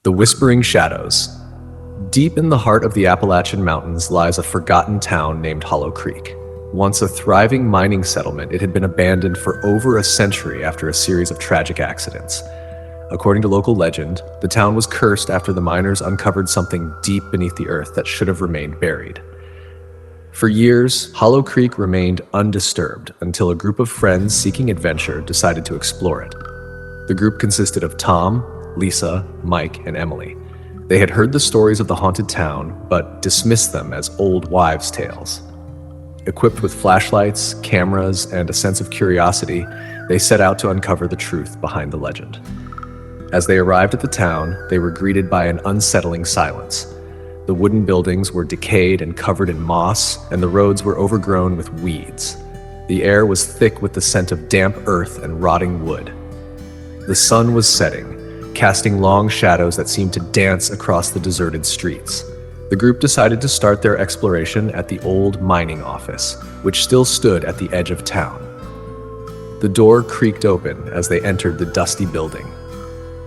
The Whispering Shadows. Deep in the heart of the Appalachian Mountains lies a forgotten town named Hollow Creek. Once a thriving mining settlement, it had been abandoned for over a century after a series of tragic accidents. According to local legend, the town was cursed after the miners uncovered something deep beneath the earth that should have remained buried. For years, Hollow Creek remained undisturbed until a group of friends seeking adventure decided to explore it. The group consisted of Tom, Lisa, Mike, and Emily. They had heard the stories of the haunted town, but dismissed them as old wives' tales. Equipped with flashlights, cameras, and a sense of curiosity, they set out to uncover the truth behind the legend. As they arrived at the town, they were greeted by an unsettling silence. The wooden buildings were decayed and covered in moss, and the roads were overgrown with weeds. The air was thick with the scent of damp earth and rotting wood. The sun was setting, casting long shadows that seemed to dance across the deserted streets. The group decided to start their exploration at the old mining office, which still stood at the edge of town. The door creaked open as they entered the dusty building.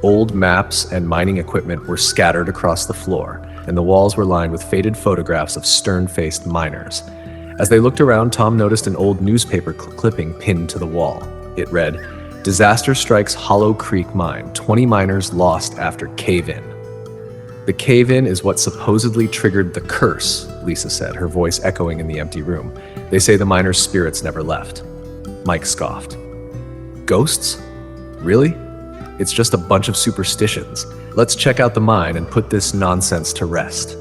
Old maps and mining equipment were scattered across the floor, and the walls were lined with faded photographs of stern-faced miners. As they looked around, Tom noticed an old newspaper clipping pinned to the wall. It read, "Disaster strikes Hollow Creek mine. 20 miners lost after cave-in." The cave-in is what supposedly triggered the curse, Lisa said, her voice echoing in the empty room. They say the miners' spirits never left. Mike scoffed. Ghosts? Really? It's just a bunch of superstitions. Let's check out the mine and put this nonsense to rest.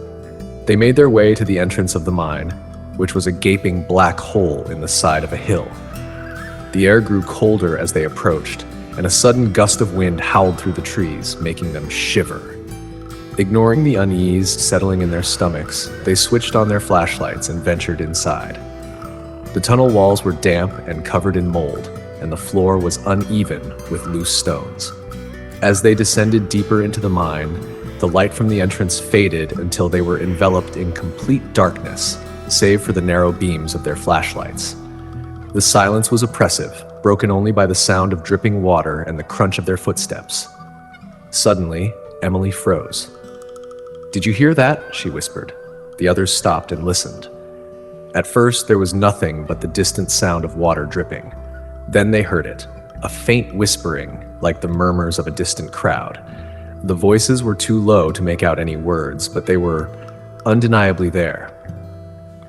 They made their way to the entrance of the mine, which was a gaping black hole in the side of a hill. The air grew colder as they approached, and a sudden gust of wind howled through the trees, making them shiver. Ignoring the unease settling in their stomachs, they switched on their flashlights and ventured inside. The tunnel walls were damp and covered in mold, and the floor was uneven with loose stones. As they descended deeper into the mine, the light from the entrance faded until they were enveloped in complete darkness, save for the narrow beams of their flashlights. The silence was oppressive, broken only by the sound of dripping water and the crunch of their footsteps. Suddenly, Emily froze. "Did you hear that?" she whispered. The others stopped and listened. At first, there was nothing but the distant sound of water dripping. Then they heard it, a faint whispering, like the murmurs of a distant crowd. The voices were too low to make out any words, but they were undeniably there.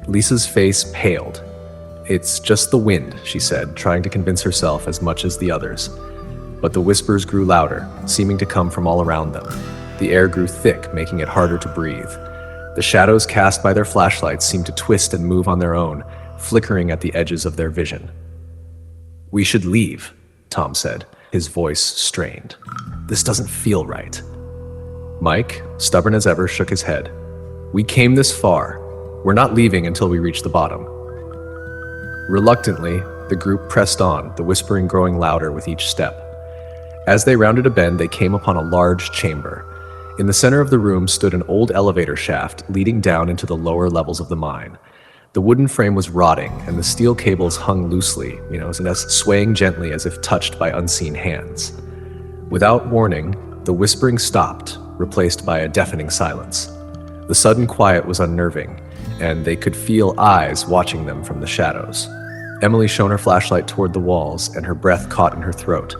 Lisa's face paled. "It's just the wind," she said, trying to convince herself as much as the others. But the whispers grew louder, seeming to come from all around them. The air grew thick, making it harder to breathe. The shadows cast by their flashlights seemed to twist and move on their own, flickering at the edges of their vision. "We should leave," Tom said, his voice strained. "This doesn't feel right." Mike, stubborn as ever, shook his head. "We came this far. We're not leaving until we reach the bottom." Reluctantly, the group pressed on, the whispering growing louder with each step. As they rounded a bend, they came upon a large chamber. In the center of the room stood an old elevator shaft leading down into the lower levels of the mine. The wooden frame was rotting, and the steel cables hung loosely, swaying gently as if touched by unseen hands. Without warning, the whispering stopped, replaced by a deafening silence. The sudden quiet was unnerving, and they could feel eyes watching them from the shadows. Emily shone her flashlight toward the walls, and her breath caught in her throat.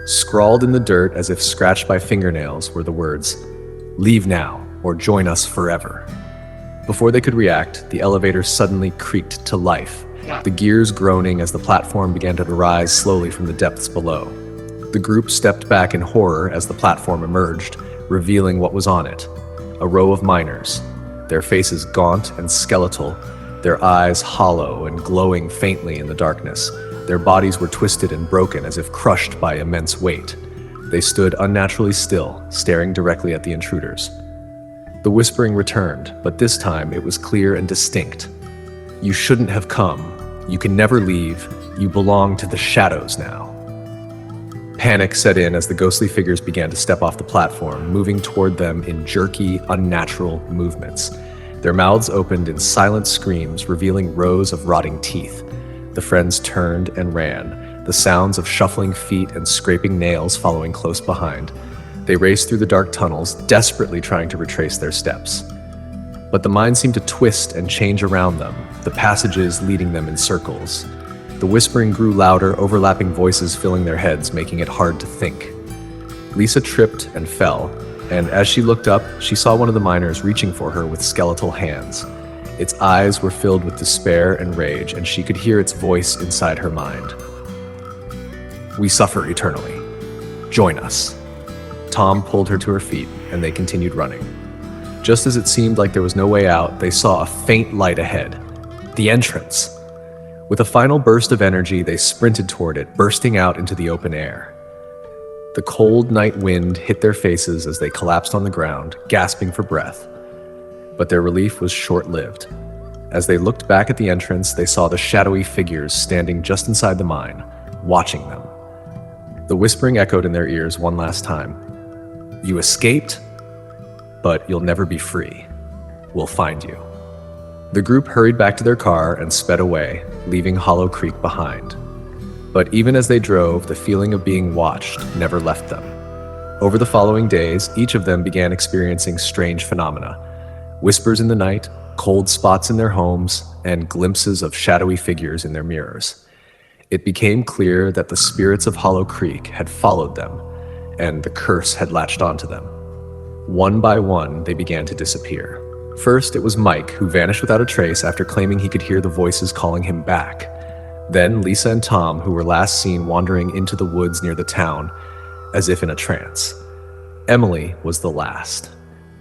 Scrawled in the dirt as if scratched by fingernails were the words, "Leave now, or join us forever." Before they could react, the elevator suddenly creaked to life, the gears groaning as the platform began to rise slowly from the depths below. The group stepped back in horror as the platform emerged, revealing what was on it. A row of miners, their faces gaunt and skeletal, their eyes hollow and glowing faintly in the darkness. Their bodies were twisted and broken as if crushed by immense weight. They stood unnaturally still, staring directly at the intruders. The whispering returned, but this time it was clear and distinct. "You shouldn't have come. You can never leave. You belong to the shadows now." Panic set in as the ghostly figures began to step off the platform, moving toward them in jerky, unnatural movements. Their mouths opened in silent screams, revealing rows of rotting teeth. The friends turned and ran, the sounds of shuffling feet and scraping nails following close behind. They raced through the dark tunnels, desperately trying to retrace their steps. But the mine seemed to twist and change around them, the passages leading them in circles. The whispering grew louder, overlapping voices filling their heads, making it hard to think. Lisa tripped and fell, and as she looked up, she saw one of the miners reaching for her with skeletal hands. Its eyes were filled with despair and rage, and she could hear its voice inside her mind. "We suffer eternally. Join us." Tom pulled her to her feet, and they continued running. Just as it seemed like there was no way out, they saw a faint light ahead. The entrance. With a final burst of energy, they sprinted toward it, bursting out into the open air. The cold night wind hit their faces as they collapsed on the ground, gasping for breath. But their relief was short-lived. As they looked back at the entrance, they saw the shadowy figures standing just inside the mine, watching them. The whispering echoed in their ears one last time. "You escaped, but you'll never be free. We'll find you." The group hurried back to their car and sped away, leaving Hollow Creek behind. But even as they drove, the feeling of being watched never left them. Over the following days, each of them began experiencing strange phenomena. Whispers in the night, cold spots in their homes, and glimpses of shadowy figures in their mirrors. It became clear that the spirits of Hollow Creek had followed them, and the curse had latched onto them. One by one, they began to disappear. First, it was Mike, who vanished without a trace after claiming he could hear the voices calling him back. Then Lisa and Tom, who were last seen wandering into the woods near the town, as if in a trance. Emily was the last.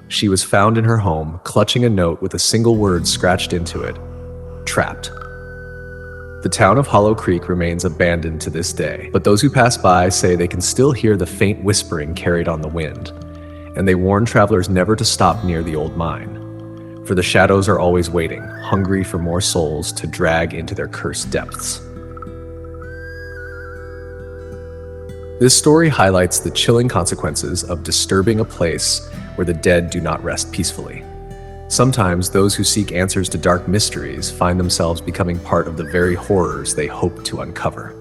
She was found in her home, clutching a note with a single word scratched into it: trapped. The town of Hollow Creek remains abandoned to this day, but those who pass by say they can still hear the faint whispering carried on the wind, and they warn travelers never to stop near the old mine, for the shadows are always waiting, hungry for more souls to drag into their cursed depths. This story highlights the chilling consequences of disturbing a place where the dead do not rest peacefully. Sometimes those who seek answers to dark mysteries find themselves becoming part of the very horrors they hope to uncover.